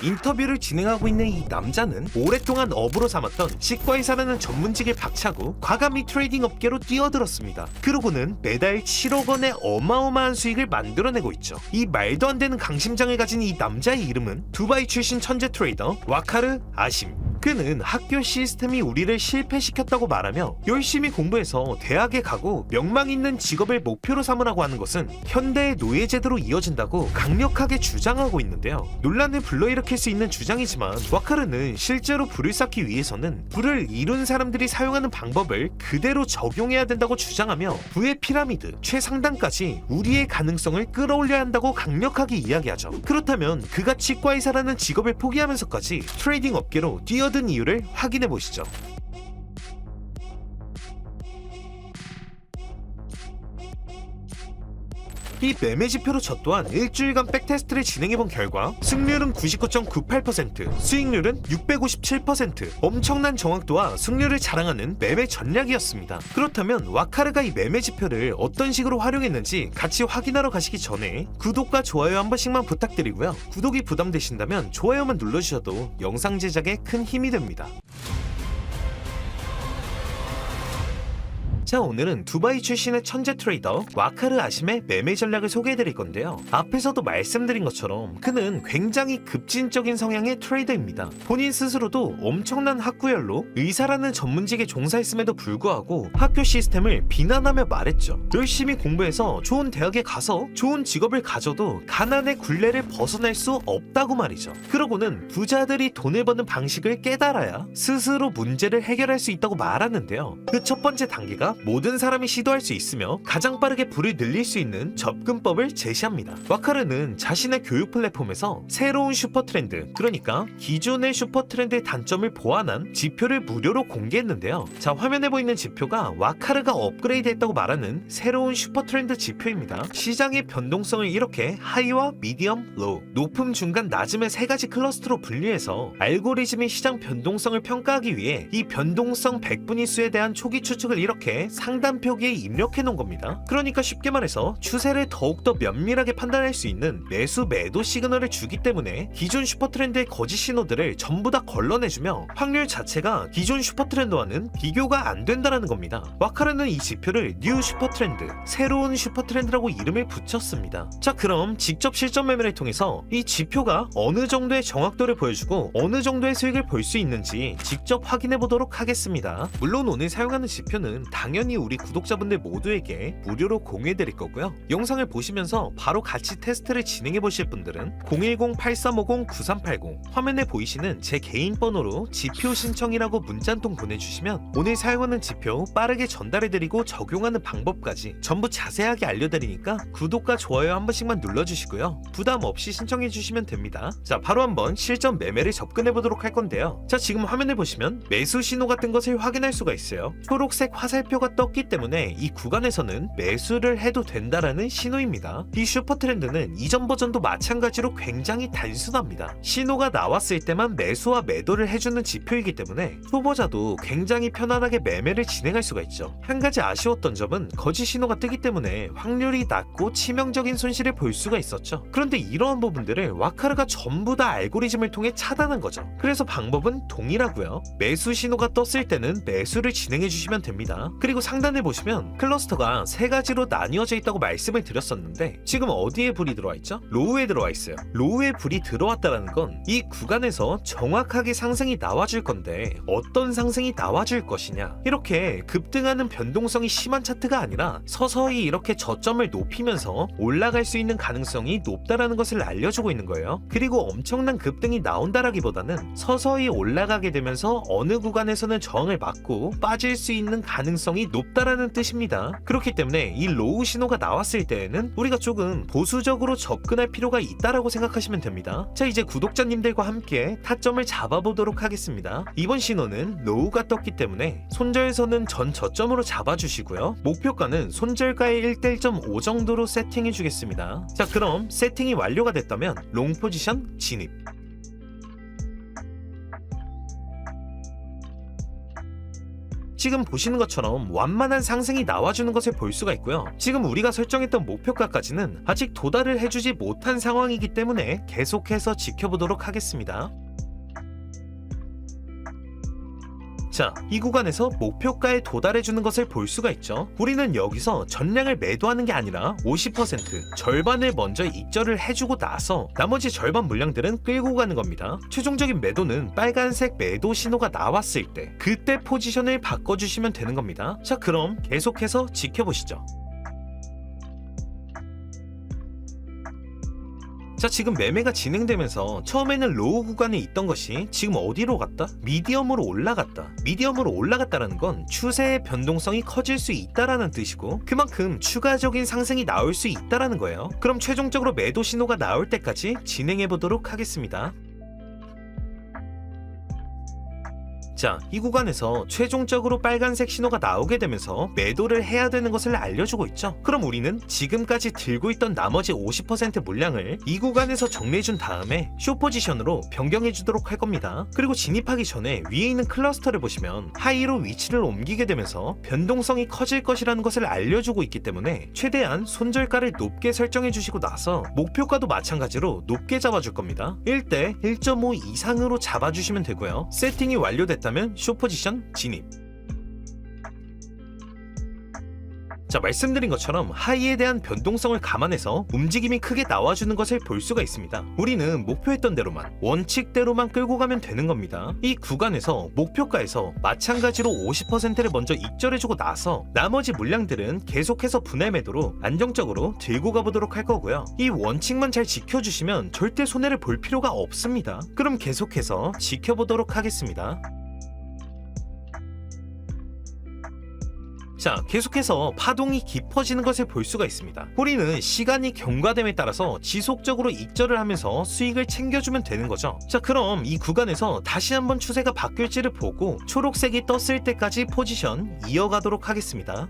인터뷰를 진행하고 있는 이 남자는 오랫동안 업으로 삼았던 치과의사라는 전문직을 박차고 과감히 트레이딩 업계로 뛰어들었습니다. 그러고는 매달 7억 원의 어마어마한 수익을 만들어내고 있죠. 이 말도 안 되는 강심장을 가진 이 남자의 이름은 두바이 출신 천재 트레이더 와카르 아심. 그는 학교 시스템이 우리를 실패시켰다고 말하며 열심히 공부해서 대학에 가고 명망 있는 직업을 목표로 삼으라고 하는 것은 현대의 노예제도로 이어진다고 강력하게 주장하고 있는데요. 논란을 불러일으킬 수 있는 주장이지만 와카르는 실제로 부를 쌓기 위해서는 부를 이룬 사람들이 사용하는 방법을 그대로 적용해야 된다고 주장하며 부의 피라미드 최상단까지 우리의 가능성을 끌어올려야 한다고 강력하게 이야기하죠. 그렇다면 그가 치과의사라는 직업을 포기하면서까지 트레이딩 업계로 뛰어든 이유를 확인해 보시죠. 이 매매 지표로 저 또한 일주일간 백테스트를 진행해본 결과 승률은 99.98%, 수익률은 657%, 엄청난 정확도와 승률을 자랑하는 매매 전략이었습니다. 그렇다면 와카르가 이 매매 지표를 어떤 식으로 활용했는지 같이 확인하러 가시기 전에 구독과 좋아요 한 번씩만 부탁드리고요. 구독이 부담되신다면 좋아요만 눌러주셔도 영상 제작에 큰 힘이 됩니다. 자, 오늘은 두바이 출신의 천재 트레이더 와카르 아심의 매매 전략을 소개해드릴 건데요. 앞에서도 말씀드린 것처럼 그는 굉장히 급진적인 성향의 트레이더입니다. 본인 스스로도 엄청난 학구열로 의사라는 전문직에 종사했음에도 불구하고 학교 시스템을 비난하며 말했죠. 열심히 공부해서 좋은 대학에 가서 좋은 직업을 가져도 가난의 굴레를 벗어날 수 없다고 말이죠. 그러고는 부자들이 돈을 버는 방식을 깨달아야 스스로 문제를 해결할 수 있다고 말하는데요. 그 첫 번째 단계가 모든 사람이 시도할 수 있으며 가장 빠르게 부를 늘릴 수 있는 접근법을 제시합니다. 와카르는 자신의 교육 플랫폼에서 새로운 슈퍼트렌드, 그러니까 기존의 슈퍼트렌드의 단점을 보완한 지표를 무료로 공개했는데요. 자, 화면에 보이는 지표가 와카르가 업그레이드했다고 말하는 새로운 슈퍼트렌드 지표입니다. 시장의 변동성을 이렇게 하이와 미디엄, 로우, 높음, 중간, 낮음의 세 가지 클러스터로 분리해서 알고리즘이 시장 변동성을 평가하기 위해 이 변동성 백분위수에 대한 초기 추측을 이렇게 상단 표기에 입력해 놓은 겁니다. 그러니까 쉽게 말해서 추세를 더욱더 면밀하게 판단할 수 있는 매수 매도 시그널을 주기 때문에 기존 슈퍼트렌드의 거짓 신호들을 전부 다 걸러내주며 확률 자체가 기존 슈퍼트렌드와는 비교가 안 된다는 겁니다. 와카르는 이 지표를 뉴 슈퍼트렌드, 새로운 슈퍼트렌드라고 이름을 붙였습니다. 자, 그럼 직접 실전 매매를 통해서 이 지표가 어느 정도의 정확도를 보여주고 어느 정도의 수익을 볼 수 있는지 직접 확인해 보도록 하겠습니다. 물론 오늘 사용하는 지표는 당연히 우리 구독자분들 모두에게 무료로 공유해드릴 거고요. 영상을 보시면서 바로 같이 테스트를 진행해 보실 분들은 010-8350-9380 화면에 보이시는 제 개인 번호로 지표 신청이라고 문자 한 통 보내주시면 오늘 사용하는 지표 빠르게 전달해드리고 적용하는 방법까지 전부 자세하게 알려드리니까 구독과 좋아요 한 번씩만 눌러주시고요. 부담 없이 신청해 주시면 됩니다. 자, 바로 한번 실전 매매를 접근해 보도록 할 건데요. 자, 지금 화면을 보시면 매수 신호 같은 것을 확인할 수가 있어요. 초록색 화살표가 떴기 때문에 이 구간에서는 매수를 해도 된다라는 신호입니다. 이 슈퍼트렌드는 이전 버전도 마찬가지로 굉장히 단순합니다. 신호가 나왔을 때만 매수와 매도를 해주는 지표이기 때문에 초보자도 굉장히 편안하게 매매를 진행할 수가 있죠. 한 가지 아쉬웠던 점은 거짓 신호가 뜨기 때문에 확률이 낮고 치명적인 손실을 볼 수가 있었죠. 그런데 이러한 부분들을 와카르가 전부 다 알고리즘을 통해 차단한 거죠. 그래서 방법은 동일하고요. 매수 신호가 떴을 때는 매수를 진행해 주시면 됩니다. 그리고 상단에 보시면 클러스터가 세 가지로 나뉘어져 있다고 말씀을 드렸었는데 지금 어디에 불이 들어와 있죠? 로우에 들어와 있어요. 로우에 불이 들어왔다는 건 이 구간에서 정확하게 상승이 나와줄 건데 어떤 상승이 나와줄 것이냐, 이렇게 급등하는 변동성이 심한 차트가 아니라 서서히 이렇게 저점을 높이면서 올라갈 수 있는 가능성이 높다라는 것을 알려주고 있는 거예요. 그리고 엄청난 급등이 나온다라기보다는 서서히 올라가게 되면서 어느 구간에서는 저항을 맞고 빠질 수 있는 가능성이 높다라는 뜻입니다. 그렇기 때문에 이 로우 신호가 나왔을 때에는 우리가 조금 보수적으로 접근할 필요가 있다라고 생각하시면 됩니다. 자, 이제 구독자님들과 함께 타점을 잡아보도록 하겠습니다. 이번 신호는 로우가 떴기 때문에 손절선은 전 저점으로 잡아주시고요. 목표가는 손절가의 1대1.5 정도로 세팅해 주겠습니다. 자, 그럼 세팅이 완료가 됐다면 롱 포지션 진입. 지금 보시는 것처럼 완만한 상승이 나와주는 것을 볼 수가 있고요. 지금 우리가 설정했던 목표가까지는 아직 도달을 해주지 못한 상황이기 때문에 계속해서 지켜보도록 하겠습니다. 자, 이 구간에서 목표가에 도달해주는 것을 볼 수가 있죠. 우리는 여기서 전량을 매도하는 게 아니라 50%, 절반을 먼저 익절을 해주고 나서 나머지 절반 물량들은 끌고 가는 겁니다. 최종적인 매도는 빨간색 매도 신호가 나왔을 때 그때 포지션을 바꿔주시면 되는 겁니다. 자, 그럼 계속해서 지켜보시죠. 자, 지금 매매가 진행되면서 처음에는 로우 구간에 있던 것이 지금 어디로 갔다? 미디엄으로 올라갔다. 미디엄으로 올라갔다라는 건 추세의 변동성이 커질 수 있다라는 뜻이고 그만큼 추가적인 상승이 나올 수 있다라는 거예요. 그럼 최종적으로 매도 신호가 나올 때까지 진행해 보도록 하겠습니다. 자, 이 구간에서 최종적으로 빨간색 신호가 나오게 되면서 매도를 해야 되는 것을 알려주고 있죠. 그럼 우리는 지금까지 들고 있던 나머지 50% 물량을 이 구간에서 정리해준 다음에 숏 포지션으로 변경해 주도록 할 겁니다. 그리고 진입하기 전에 위에 있는 클러스터를 보시면 하이로 위치를 옮기게 되면서 변동성이 커질 것이라는 것을 알려주고 있기 때문에 최대한 손절가를 높게 설정해 주시고 나서 목표가도 마찬가지로 높게 잡아줄 겁니다. 1대 1.5 이상으로 잡아주시면 되고요. 세팅이 완료됐다면 숏 포지션 진입. 자, 말씀드린 것처럼 하이에 대한 변동성을 감안해서 움직임이 크게 나와주는 것을 볼 수가 있습니다. 우리는 목표했던 대로만, 원칙대로만 끌고 가면 되는 겁니다. 이 구간에서 목표가에서 마찬가지로 50%를 먼저 익절해주고 나서 나머지 물량들은 계속해서 분할 매도로 안정적으로 들고 가보도록 할 거고요. 이 원칙만 잘 지켜주시면 절대 손해를 볼 필요가 없습니다. 그럼 계속해서 지켜보도록 하겠습니다. 자, 계속해서 파동이 깊어지는 것을 볼 수가 있습니다. 우리는 시간이 경과됨에 따라서 지속적으로 익절을 하면서 수익을 챙겨주면 되는 거죠. 자, 그럼 이 구간에서 다시 한번 추세가 바뀔지를 보고 초록색이 떴을 때까지 포지션 이어가도록 하겠습니다.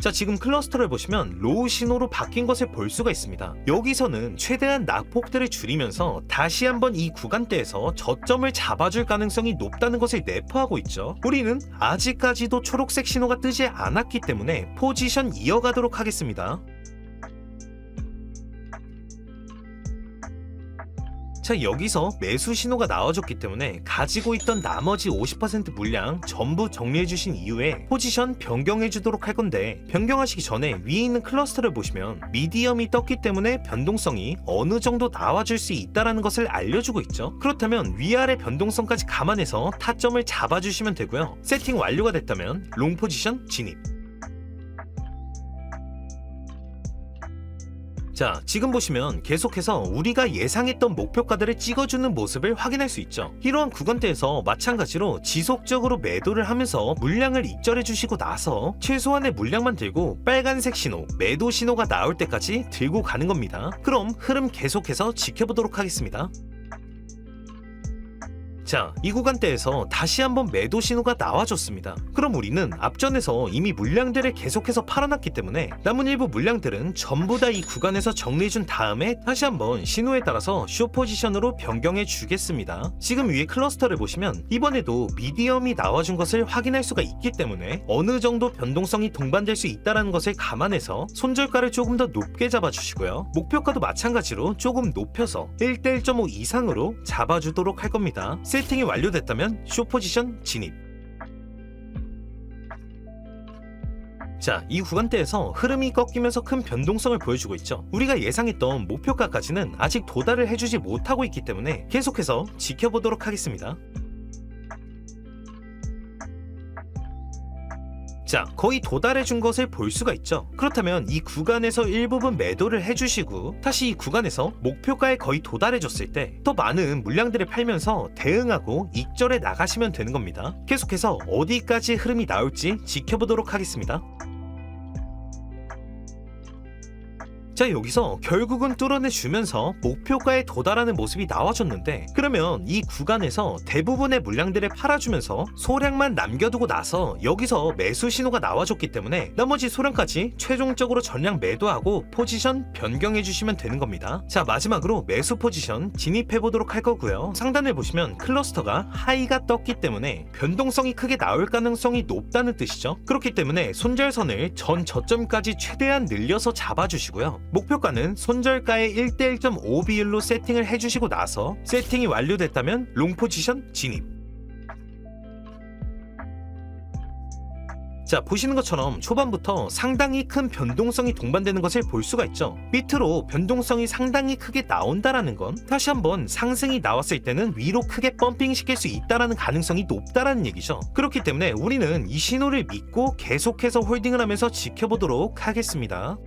자, 지금 클러스터를 보시면 로우 신호로 바뀐 것을 볼 수가 있습니다. 여기서는 최대한 낙폭들을 줄이면서 다시 한번 이 구간대에서 저점을 잡아줄 가능성이 높다는 것을 내포하고 있죠. 우리는 아직까지도 초록색 신호가 뜨지 않았기 때문에 포지션 이어가도록 하겠습니다. 자, 여기서 매수 신호가 나와줬기 때문에 가지고 있던 나머지 50% 물량 전부 정리해주신 이후에 포지션 변경해주도록 할 건데, 변경하시기 전에 위에 있는 클러스터를 보시면 미디엄이 떴기 때문에 변동성이 어느 정도 나와줄 수 있다는 것을 알려주고 있죠. 그렇다면 위아래 변동성까지 감안해서 타점을 잡아주시면 되고요. 세팅 완료가 됐다면 롱 포지션 진입. 자, 지금 보시면 계속해서 우리가 예상했던 목표가들을 찍어주는 모습을 확인할 수 있죠. 이러한 구간대에서 마찬가지로 지속적으로 매도를 하면서 물량을 익절해 주시고 나서 최소한의 물량만 들고 빨간색 신호, 매도 신호가 나올 때까지 들고 가는 겁니다. 그럼 흐름 계속해서 지켜보도록 하겠습니다. 자, 이 구간대에서 다시 한번 매도 신호가 나와줬습니다. 그럼 우리는 앞전에서 이미 물량들을 계속해서 팔아놨기 때문에 남은 일부 물량들은 전부 다 이 구간에서 정리해준 다음에 다시 한번 신호에 따라서 숏 포지션으로 변경해 주겠습니다. 지금 위에 클러스터를 보시면 이번에도 미디엄이 나와준 것을 확인할 수가 있기 때문에 어느 정도 변동성이 동반될 수 있다는 것을 감안해서 손절가를 조금 더 높게 잡아주시고요. 목표가도 마찬가지로 조금 높여서 1대 1.5 이상으로 잡아주도록 할 겁니다. 세팅이 완료됐다면 숏 포지션 진입. 자, 이 구간대에서 흐름이 꺾이면서 큰 변동성을 보여주고 있죠. 우리가 예상했던 목표가까지는 아직 도달을 해주지 못하고 있기 때문에 계속해서 지켜보도록 하겠습니다. 자, 거의 도달해준 것을 볼 수가 있죠. 그렇다면 이 구간에서 일부분 매도를 해주시고 다시 이 구간에서 목표가에 거의 도달해줬을 때 더 많은 물량들을 팔면서 대응하고 익절해 나가시면 되는 겁니다. 계속해서 어디까지 흐름이 나올지 지켜보도록 하겠습니다. 자, 여기서 결국은 뚫어내주면서 목표가에 도달하는 모습이 나와줬는데, 그러면 이 구간에서 대부분의 물량들을 팔아주면서 소량만 남겨두고 나서 여기서 매수 신호가 나와줬기 때문에 나머지 소량까지 최종적으로 전량 매도하고 포지션 변경해주시면 되는 겁니다. 자, 마지막으로 매수 포지션 진입해보도록 할 거고요. 상단을 보시면 클러스터가 하이가 떴기 때문에 변동성이 크게 나올 가능성이 높다는 뜻이죠. 그렇기 때문에 손절선을 전 저점까지 최대한 늘려서 잡아주시고요. 목표가는 손절가의 1대1.5 비율로 세팅을 해주시고 나서 세팅이 완료됐다면 롱 포지션 진입. 자, 보시는 것처럼 초반부터 상당히 큰 변동성이 동반되는 것을 볼 수가 있죠. 밑으로 변동성이 상당히 크게 나온다라는 건 다시 한번 상승이 나왔을 때는 위로 크게 펌핑 시킬 수 있다라는 가능성이 높다라는 얘기죠. 그렇기 때문에 우리는 이 신호를 믿고 계속해서 홀딩을 하면서 지켜보도록 하겠습니다.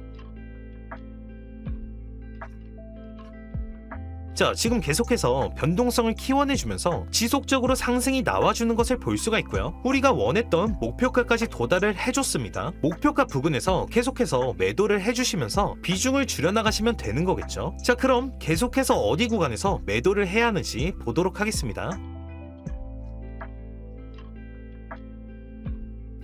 자, 지금 계속해서 변동성을 키워내주면서 지속적으로 상승이 나와주는 것을 볼 수가 있고요. 우리가 원했던 목표가까지 도달을 해줬습니다. 목표가 부근에서 계속해서 매도를 해주시면서 비중을 줄여나가시면 되는 거겠죠. 자, 그럼 계속해서 어디 구간에서 매도를 해야 하는지 보도록 하겠습니다.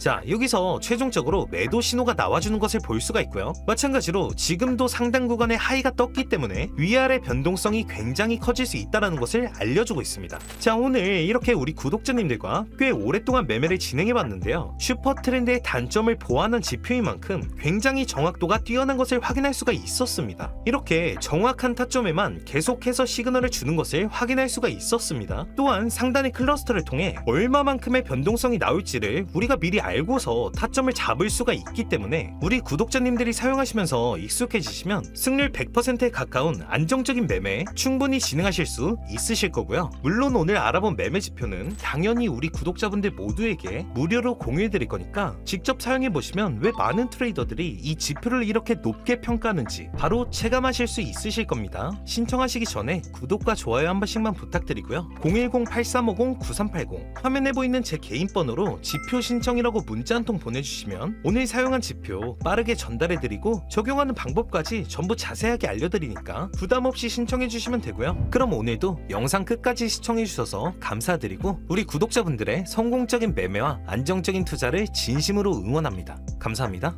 자, 여기서 최종적으로 매도 신호가 나와주는 것을 볼 수가 있고요. 마찬가지로 지금도 상당 구간의 하이가 떴기 때문에 위아래 변동성이 굉장히 커질 수 있다는 것을 알려주고 있습니다. 자, 오늘 이렇게 우리 구독자님들과 꽤 오랫동안 매매를 진행해봤는데요. 슈퍼트렌드의 단점을 보완한 지표인 만큼 굉장히 정확도가 뛰어난 것을 확인할 수가 있었습니다. 이렇게 정확한 타점에만 계속해서 시그널을 주는 것을 확인할 수가 있었습니다. 또한 상단의 클러스터를 통해 얼마만큼의 변동성이 나올지를 우리가 미리 알고서 타점을 잡을 수가 있기 때문에 우리 구독자님들이 사용하시면서 익숙해지시면 승률 100%에 가까운 안정적인 매매 충분히 진행하실 수 있으실 거고요. 물론 오늘 알아본 매매 지표는 당연히 우리 구독자분들 모두에게 무료로 공유해 드릴 거니까 직접 사용해 보시면 왜 많은 트레이더들이 이 지표를 이렇게 높게 평가하는지 바로 체감하실 수 있으실 겁니다. 신청하시기 전에 구독과 좋아요 한 번씩만 부탁드리고요. 010-8350-9380 화면에 보이는 제 개인 번호로 지표 신청이라고 문자 한 통 보내주시면 오늘 사용한 지표 빠르게 전달해드리고 적용하는 방법까지 전부 자세하게 알려드리니까 부담없이 신청해주시면 되고요. 그럼 오늘도 영상 끝까지 시청해주셔서 감사드리고 우리 구독자분들의 성공적인 매매와 안정적인 투자를 진심으로 응원합니다. 감사합니다.